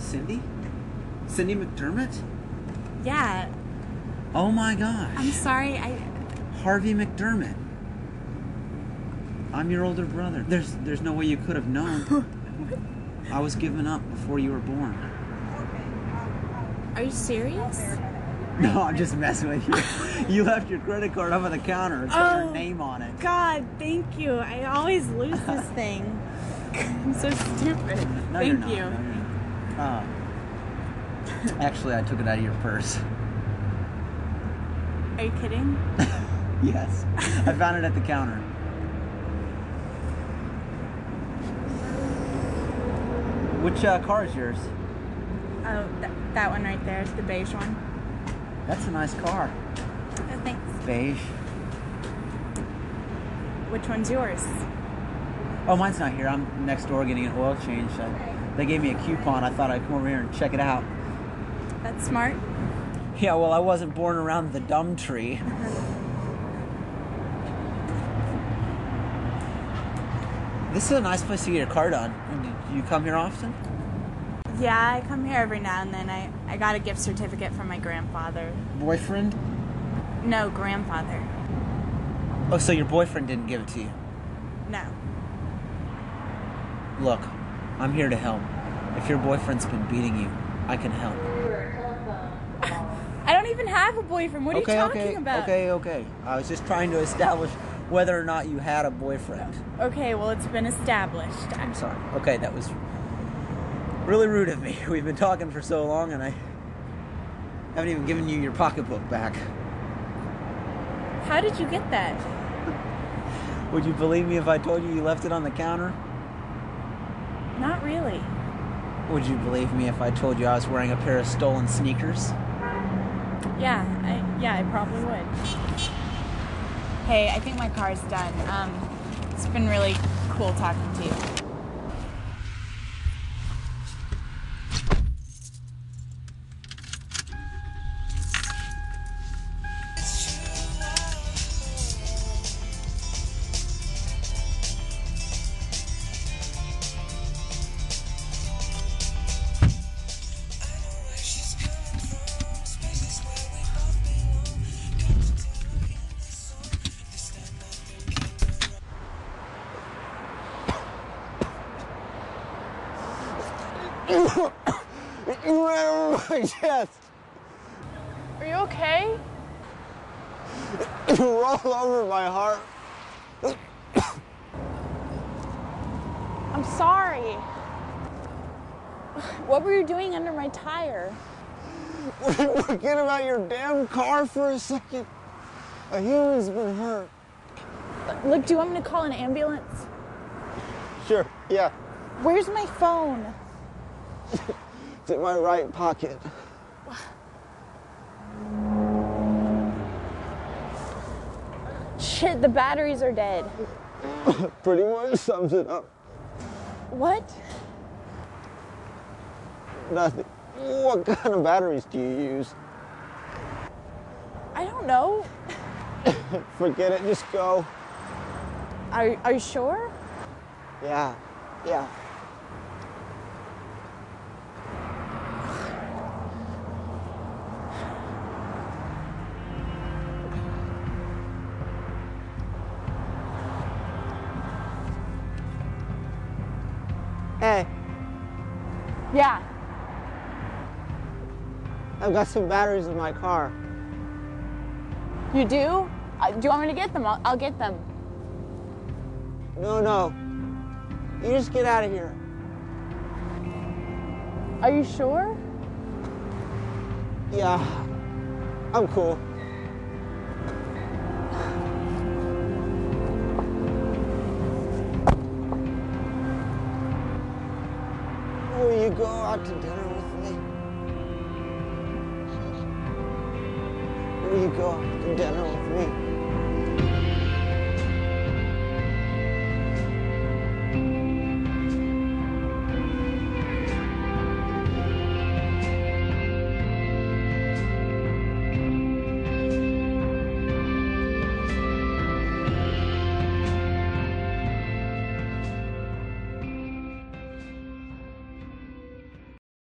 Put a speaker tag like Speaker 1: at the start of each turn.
Speaker 1: Cindy? Cindy McDermott?
Speaker 2: Yeah.
Speaker 1: Oh my gosh.
Speaker 2: I'm sorry,
Speaker 1: Harvey McDermott. I'm your older brother. There's no way you could have known. I was given up before you were born.
Speaker 2: Are you serious?
Speaker 1: No, I'm just messing with you. You left your credit card up on the counter. It's got your name on it.
Speaker 2: God, thank you. I always lose this thing. I'm so stupid.
Speaker 1: No,
Speaker 2: Thank
Speaker 1: you're not.
Speaker 2: you.
Speaker 1: No, you're not. Actually, I took it out of your purse.
Speaker 2: Are you kidding?
Speaker 1: Yes. I found it at the counter. Which car is yours?
Speaker 2: Oh, that one right there is the beige one.
Speaker 1: That's a nice car.
Speaker 2: Oh, thanks.
Speaker 1: Beige.
Speaker 2: Which one's yours?
Speaker 1: Oh, mine's not here. I'm next door getting an oil change. They gave me a coupon. I thought I'd come over here and check it out.
Speaker 2: That's smart.
Speaker 1: Yeah, well, I wasn't born around the dumb tree. This is a nice place to get your car done. Do you come here often?
Speaker 2: Yeah, I come here every now and then. I got a gift certificate from my grandfather.
Speaker 1: Boyfriend?
Speaker 2: No, grandfather.
Speaker 1: Oh, so your boyfriend didn't give it to you?
Speaker 2: No.
Speaker 1: Look, I'm here to help. If your boyfriend's been beating you, I can help.
Speaker 2: I don't even have a boyfriend. What are you talking about?
Speaker 1: Okay. I was just trying to establish whether or not you had a boyfriend.
Speaker 2: Okay, well, it's been established.
Speaker 1: I'm sorry. Okay, that was really rude of me. We've been talking for so long and I haven't even given you your pocketbook back.
Speaker 2: How did you get that?
Speaker 1: Would you believe me if I told you left it on the counter?
Speaker 2: Not really.
Speaker 1: Would you believe me if I told you I was wearing a pair of stolen sneakers?
Speaker 2: Yeah, I probably would. Hey, I think my car's done. It's been really cool talking to you.
Speaker 3: You ran over my chest.
Speaker 2: Are you okay?
Speaker 3: You rolled over my heart.
Speaker 2: I'm sorry. What were you doing under my tire?
Speaker 3: Forget about your damn car for a second. A human's been hurt.
Speaker 2: Look, do you want me to call an ambulance?
Speaker 3: Sure, yeah.
Speaker 2: Where's my phone?
Speaker 3: It's in my right pocket.
Speaker 2: Shit, the batteries are dead.
Speaker 3: Pretty much sums it up.
Speaker 2: What?
Speaker 3: Nothing. What kind of batteries do you use?
Speaker 2: I don't know.
Speaker 3: Forget it, just go.
Speaker 2: Are you sure?
Speaker 3: Yeah. Hey,
Speaker 2: Yeah.
Speaker 3: I've got some batteries in my car.
Speaker 2: You do? Do you want me to get them? I'll get them.
Speaker 3: No. You just get out of here.
Speaker 2: Are you sure?
Speaker 3: Yeah, I'm cool. Will you go out to dinner with me? Will you go out to dinner with me?